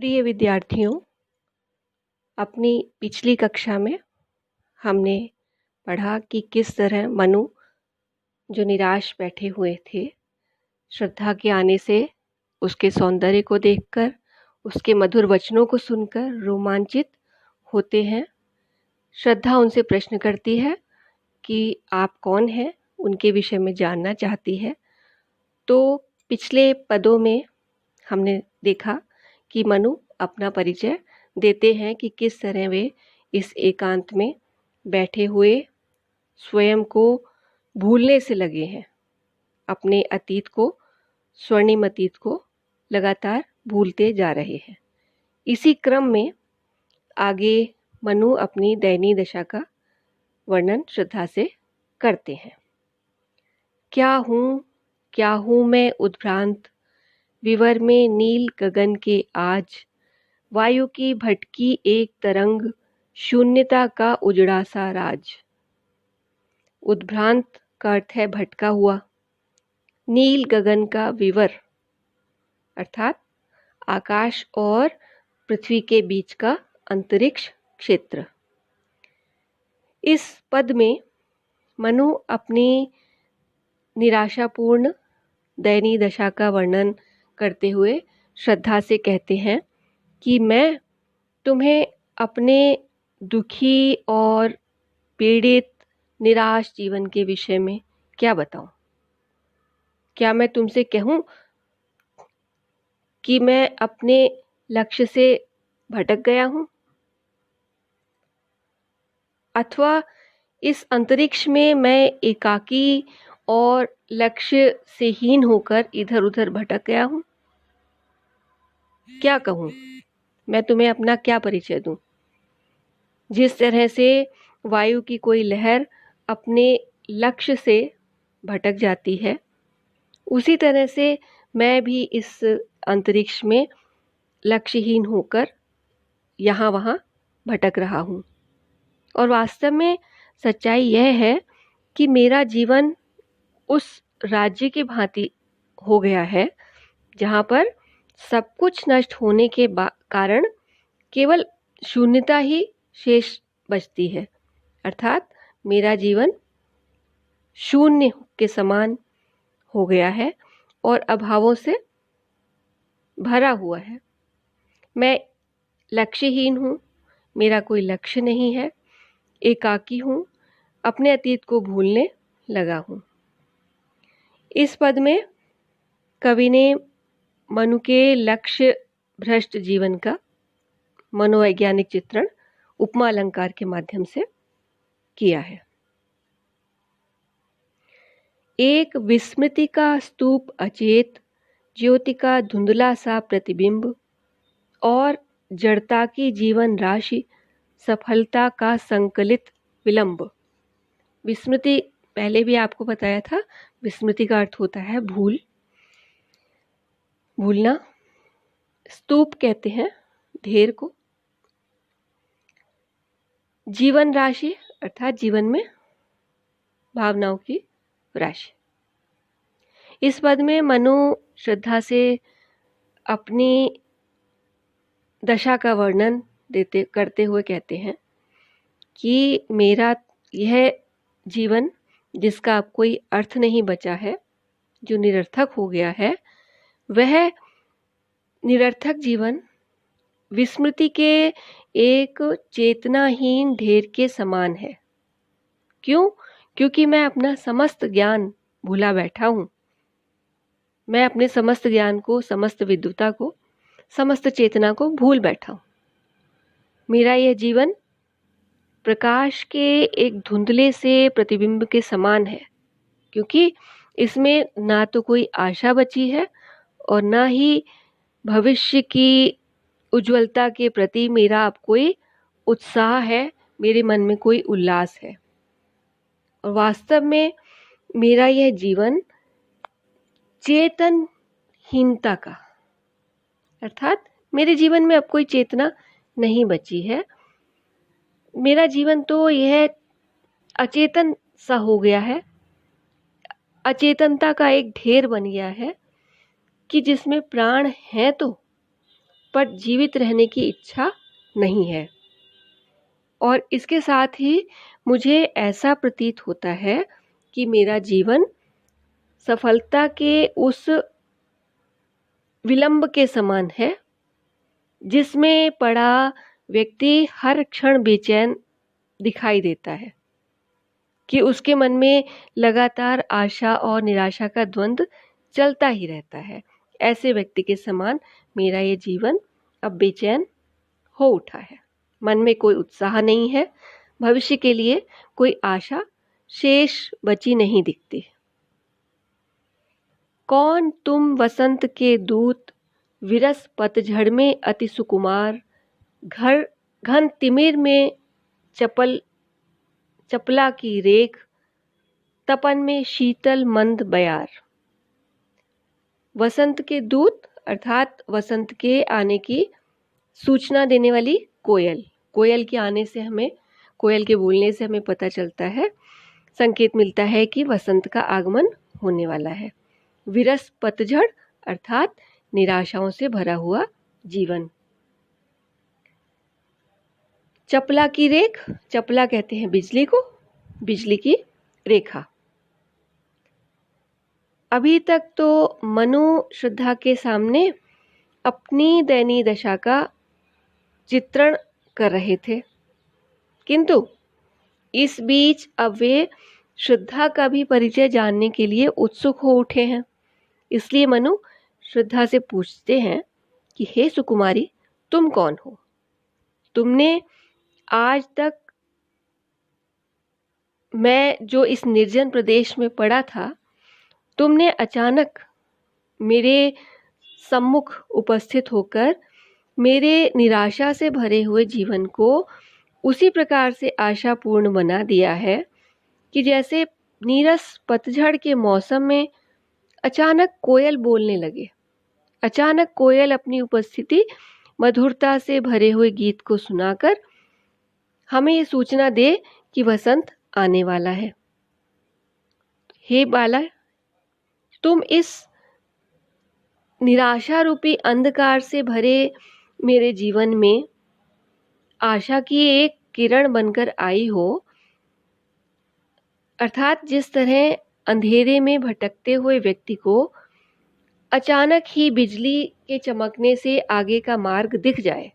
प्रिय विद्यार्थियों, अपनी पिछली कक्षा में हमने पढ़ा कि किस तरह मनु जो निराश बैठे हुए थे, श्रद्धा के आने से उसके सौंदर्य को देखकर, उसके मधुर वचनों को सुनकर रोमांचित होते हैं। श्रद्धा उनसे प्रश्न करती है कि आप कौन हैं, उनके विषय में जानना चाहती है। तो पिछले पदों में हमने देखा कि मनु अपना परिचय देते हैं कि किस तरह वे इस एकांत में बैठे हुए स्वयं को भूलने से लगे हैं, अपने अतीत को, स्वर्णिम अतीत को लगातार भूलते जा रहे हैं। इसी क्रम में आगे मनु अपनी दयनीय दशा का वर्णन श्रद्धा से करते हैं। क्या हूँ मैं उद्भ्रांत, विवर में नील गगन के आज, वायु की भटकी एक तरंग, शून्यता का उजड़ा सा राज। उद्भ्रांत का अर्थ है भटका हुआ, नील गगन का विवर अर्थात आकाश और पृथ्वी के बीच का अंतरिक्ष क्षेत्र। इस पद में मनु अपनी निराशापूर्ण दयनीय दशा का वर्णन करते हुए श्रद्धा से कहते हैं कि मैं तुम्हें अपने दुखी और पीड़ित निराश जीवन के विषय में क्या बताऊं? क्या मैं तुमसे कहूं कि मैं अपने लक्ष्य से भटक गया हूं, अथवा इस अंतरिक्ष में मैं एकाकी और लक्ष्य से हीन होकर इधर उधर भटक गया हूं? क्या कहूं? मैं तुम्हें अपना क्या परिचय दूं? जिस तरह से वायु की कोई लहर अपने लक्ष्य से भटक जाती है, उसी तरह से मैं भी इस अंतरिक्ष में लक्ष्यहीन होकर यहाँ वहाँ भटक रहा हूँ। और वास्तव में सच्चाई यह है कि मेरा जीवन उस राज्य की भांति हो गया है जहाँ पर सब कुछ नष्ट होने के कारण केवल शून्यता ही शेष बचती है। अर्थात मेरा जीवन शून्य के समान हो गया है और अभावों से भरा हुआ है। मैं लक्ष्यहीन हूँ, मेरा कोई लक्ष्य नहीं है, एकाकी हूँ, अपने अतीत को भूलने लगा हूँ। इस पद में कवि ने मनु के लक्ष्य भ्रष्ट जीवन का मनोवैज्ञानिक चित्रण उपमा अलंकार के माध्यम से किया है। एक विस्मृति का स्तूप अचेत, ज्योति का धुंधला सा प्रतिबिंब और जड़ता की जीवन राशि, सफलता का संकलित विलंब। विस्मृति पहले भी आपको बताया था, विस्मृति का अर्थ होता है भूल, भूलना। स्तूप कहते हैं ढेर को। जीवन राशि अर्थात जीवन में भावनाओं की राशि। इस पद में मनु श्रद्धा से अपनी दशा का वर्णन करते हुए कहते हैं कि मेरा यह जीवन जिसका अब कोई अर्थ नहीं बचा है, जो निरर्थक हो गया है, वह निरर्थक जीवन विस्मृति के एक चेतनाहीन ढेर के समान है। क्यों? क्योंकि मैं अपना समस्त ज्ञान भूला बैठा हूँ। मैं अपने समस्त ज्ञान को, समस्त विद्वता को, समस्त चेतना को भूल बैठा हूँ। मेरा यह जीवन प्रकाश के एक धुंधले से प्रतिबिंब के समान है, क्योंकि इसमें ना तो कोई आशा बची है और ना ही भविष्य की उज्ज्वलता के प्रति मेरा अब कोई उत्साह है, मेरे मन में कोई उल्लास है। और वास्तव में मेरा यह जीवन चेतनहीनता का, अर्थात मेरे जीवन में अब कोई चेतना नहीं बची है। मेरा जीवन तो यह अचेतन सा हो गया है, अचेतनता का एक ढेर बन गया है कि जिसमें प्राण है तो पर जीवित रहने की इच्छा नहीं है। और इसके साथ ही मुझे ऐसा प्रतीत होता है कि मेरा जीवन सफलता के उस विलंब के समान है जिसमें पड़ा व्यक्ति हर क्षण बेचैन दिखाई देता है, कि उसके मन में लगातार आशा और निराशा का द्वंद्व चलता ही रहता है। ऐसे व्यक्ति के समान मेरा ये जीवन अब बेचैन हो उठा है। मन में कोई उत्साह नहीं है, भविष्य के लिए कोई आशा शेष बची नहीं दिखती। कौन तुम वसंत के दूत, विरस पतझड़ में अति सुकुमार, घर घन तिमिर में चपला की रेख, तपन में शीतल मंद बयार। वसंत के दूत अर्थात वसंत के आने की सूचना देने वाली कोयल। कोयल के आने से हमें, कोयल के बोलने से हमें पता चलता है, संकेत मिलता है कि वसंत का आगमन होने वाला है। विरस पतझड़ अर्थात निराशाओं से भरा हुआ जीवन। चपला की रेख, चपला कहते हैं बिजली को, बिजली की रेखा। अभी तक तो मनु श्रद्धा के सामने अपनी दयनीय दशा का चित्रण कर रहे थे, किंतु इस बीच अब वे श्रद्धा का भी परिचय जानने के लिए उत्सुक हो उठे हैं। इसलिए मनु श्रद्धा से पूछते हैं कि हे सुकुमारी, तुम कौन हो? तुमने आज तक मैं जो इस निर्जन प्रदेश में पड़ा था, तुमने अचानक मेरे सम्मुख उपस्थित होकर मेरे निराशा से भरे हुए जीवन को उसी प्रकार से आशापूर्ण बना दिया है कि जैसे नीरस पतझड़ के मौसम में अचानक कोयल बोलने लगे। अचानक कोयल अपनी उपस्थिति मधुरता से भरे हुए गीत को सुनाकर हमें ये सूचना दे कि वसंत आने वाला है। हे बाला, तुम इस निराशा रूपी अंधकार से भरे मेरे जीवन में आशा की एक किरण बनकर आई हो, अर्थात जिस तरह अंधेरे में भटकते हुए व्यक्ति को अचानक ही बिजली के चमकने से आगे का मार्ग दिख जाए,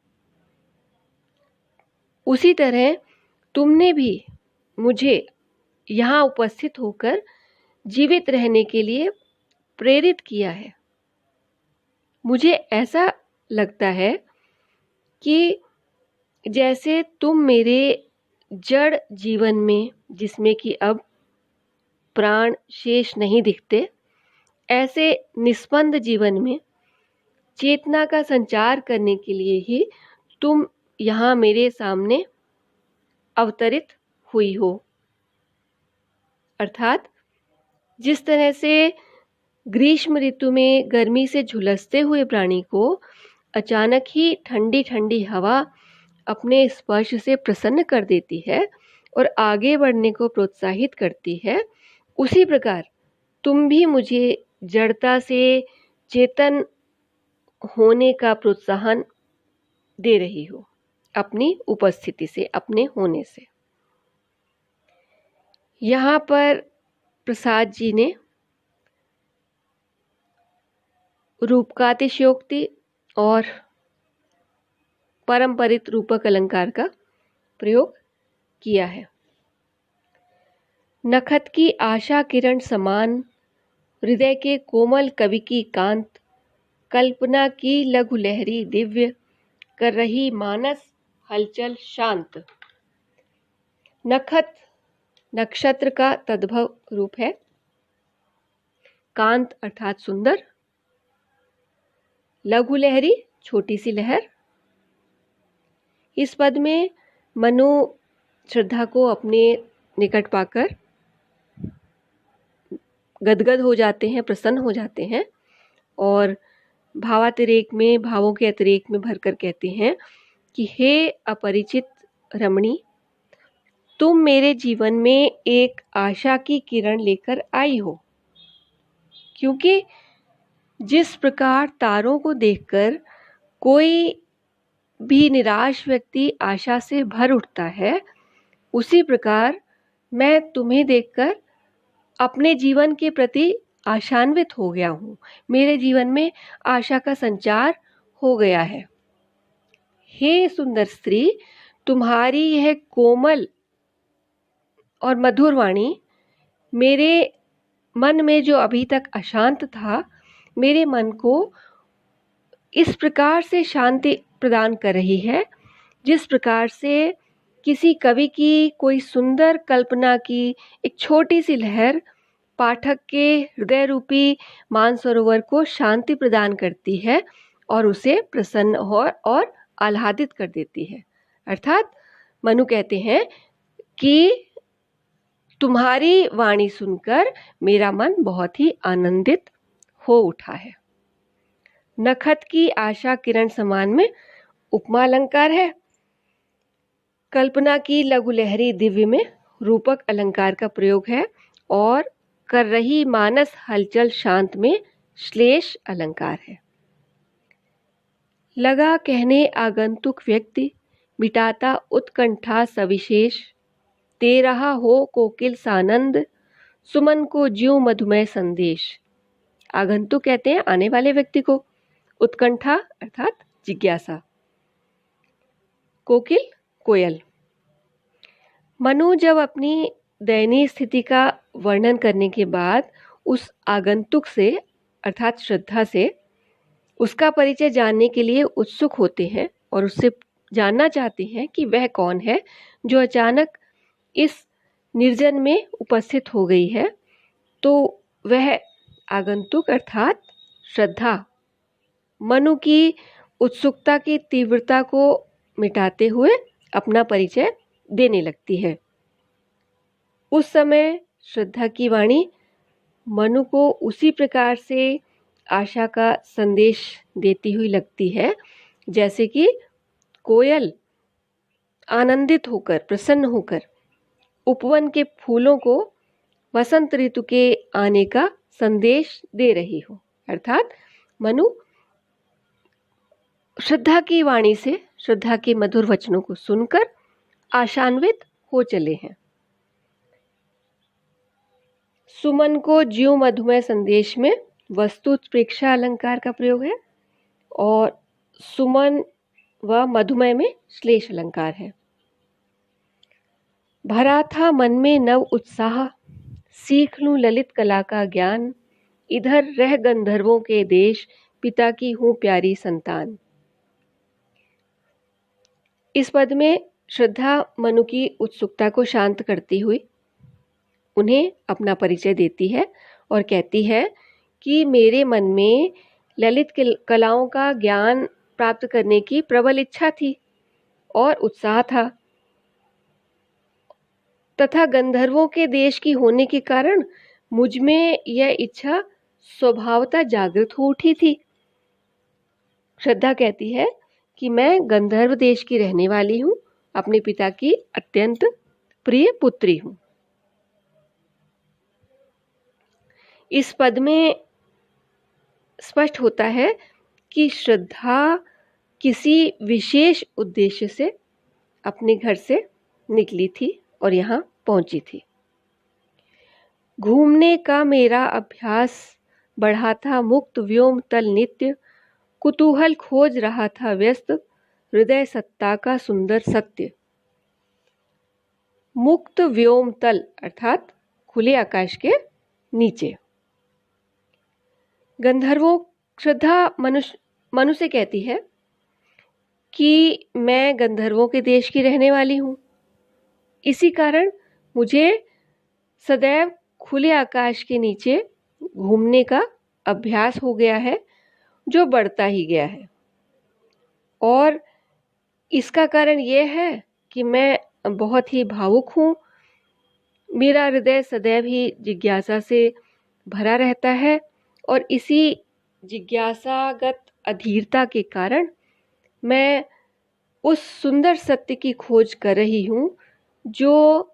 उसी तरह तुमने भी मुझे यहाँ उपस्थित होकर जीवित रहने के लिए प्रेरित किया है। मुझे ऐसा लगता है कि जैसे तुम मेरे जड़ जीवन में, जिसमें कि अब प्राण शेष नहीं दिखते, ऐसे निस्पंद जीवन में चेतना का संचार करने के लिए ही तुम यहाँ मेरे सामने अवतरित हुई हो। अर्थात जिस तरह से ग्रीष्म ऋतु में गर्मी से झुलसते हुए प्राणी को अचानक ही ठंडी ठंडी हवा अपने स्पर्श से प्रसन्न कर देती है और आगे बढ़ने को प्रोत्साहित करती है, उसी प्रकार तुम भी मुझे जड़ता से चेतन होने का प्रोत्साहन दे रही हो, अपनी उपस्थिति से, अपने होने से। यहाँ पर प्रसाद जी ने रूपकातिशयोक्ति और परंपरित रूपक अलंकार का प्रयोग किया है। नखत की आशा किरण समान, हृदय के कोमल कवि की कांत, कल्पना की लघु लहरी दिव्य, कर रही मानस हलचल शांत। नखत नक्षत्र का तद्भव रूप है। कांत अर्थात सुंदर, लघु लहरी छोटी सी लहर। इस पद में मनु श्रद्धा को अपने निकट पाकर गदगद हो जाते हैं, प्रसन्न हो जाते हैं और भावातिरेक में, भावों के अतिरेक में भरकर कहते हैं कि हे अपरिचित रमणी, तुम मेरे जीवन में एक आशा की किरण लेकर आई हो, क्योंकि जिस प्रकार तारों को देखकर कोई भी निराश व्यक्ति आशा से भर उठता है, उसी प्रकार मैं तुम्हें देखकर अपने जीवन के प्रति आशान्वित हो गया हूँ। मेरे जीवन में आशा का संचार हो गया है। हे सुंदर स्त्री, तुम्हारी यह कोमल और मधुर वाणी मेरे मन में जो अभी तक अशांत था, मेरे मन को इस प्रकार से शांति प्रदान कर रही है जिस प्रकार से किसी कवि की कोई सुंदर कल्पना की एक छोटी सी लहर पाठक के हृदय रूपी मानसरोवर को शांति प्रदान करती है और उसे प्रसन्न और आह्लादित कर देती है। अर्थात मनु कहते हैं कि तुम्हारी वाणी सुनकर मेरा मन बहुत ही आनंदित हो उठा है। नखत की आशा किरण समान में उपमा अलंकार है। कल्पना की लघु लहरी दिव्य में रूपक अलंकार का प्रयोग है और कर रही मानस हलचल शांत में श्लेष अलंकार है। लगा कहने आगंतुक व्यक्ति मिटाता उत्कंठा सविशेष, दे रहा हो कोकिल सानंद सुमन को ज्यों मधुमेह संदेश। आगंतुक कहते हैं आने वाले व्यक्ति को, उत्कंठा अर्थात जिज्ञासा, कोकिल कोयल। मनु जब अपनी दयनीय स्थिति का वर्णन करने के बाद उस आगंतुक से अर्थात श्रद्धा से उसका परिचय जानने के लिए उत्सुक होते हैं और उससे जानना चाहते हैं कि वह कौन है जो अचानक इस निर्जन में उपस्थित हो गई है, तो वह आगंतुक अर्थात श्रद्धा मनु की उत्सुकता की तीव्रता को मिटाते हुए अपना परिचय देने लगती है। उस समय श्रद्धा की वाणी मनु को उसी प्रकार से आशा का संदेश देती हुई लगती है जैसे कि कोयल आनंदित होकर प्रसन्न होकर उपवन के फूलों को वसंत ऋतु के आने का संदेश दे रही हो। अर्थात मनु श्रद्धा की वाणी से, श्रद्धा के मधुर वचनों को सुनकर आशान्वित हो चले हैं। सुमन को ज्यों मधुमेह संदेश में वस्तु उत्प्रेक्षा अलंकार का प्रयोग है और सुमन व मधुमेह में श्लेष अलंकार है। भरा था मन में नव उत्साह, सीख लूं ललित कला का ज्ञान, इधर रह गंधर्वों के देश, पिता की हूं प्यारी संतान। इस पद में श्रद्धा मनु की उत्सुकता को शांत करती हुई उन्हें अपना परिचय देती है और कहती है कि मेरे मन में ललित कलाओं का ज्ञान प्राप्त करने की प्रबल इच्छा थी और उत्साह था तथा गंधर्वों के देश की होने के कारण मुझ में यह इच्छा स्वभावतः जागृत हो उठी थी। श्रद्धा कहती है कि मैं गंधर्व देश की रहने वाली हूँ, अपने पिता की अत्यंत प्रिय पुत्री हूँ। इस पद में स्पष्ट होता है कि श्रद्धा किसी विशेष उद्देश्य से अपने घर से निकली थी और यहाँ पहुंची थी। घूमने का मेरा अभ्यास बढ़ा था मुक्त व्योम तल नित्य, कुतूहल खोज रहा था व्यस्त, हृदय सत्ता का सुंदर सत्य। मुक्त व्योम तल अर्थात खुले आकाश के नीचे। गंधर्वों श्रद्धा मनु से कहती है कि मैं गंधर्वों के देश की रहने वाली हूँ, इसी कारण मुझे सदैव खुले आकाश के नीचे घूमने का अभ्यास हो गया है जो बढ़ता ही गया है। और इसका कारण यह है कि मैं बहुत ही भावुक हूँ, मेरा हृदय सदैव ही जिज्ञासा से भरा रहता है और इसी जिज्ञासागत अधीरता के कारण मैं उस सुंदर सत्य की खोज कर रही हूँ जो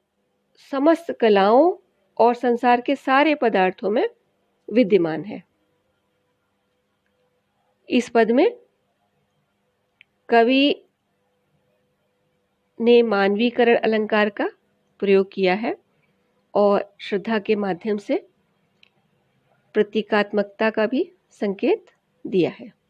समस्त कलाओं और संसार के सारे पदार्थों में विद्यमान है। इस पद में कवि ने मानवीकरण अलंकार का प्रयोग किया है और श्रद्धा के माध्यम से प्रतीकात्मकता का भी संकेत दिया है।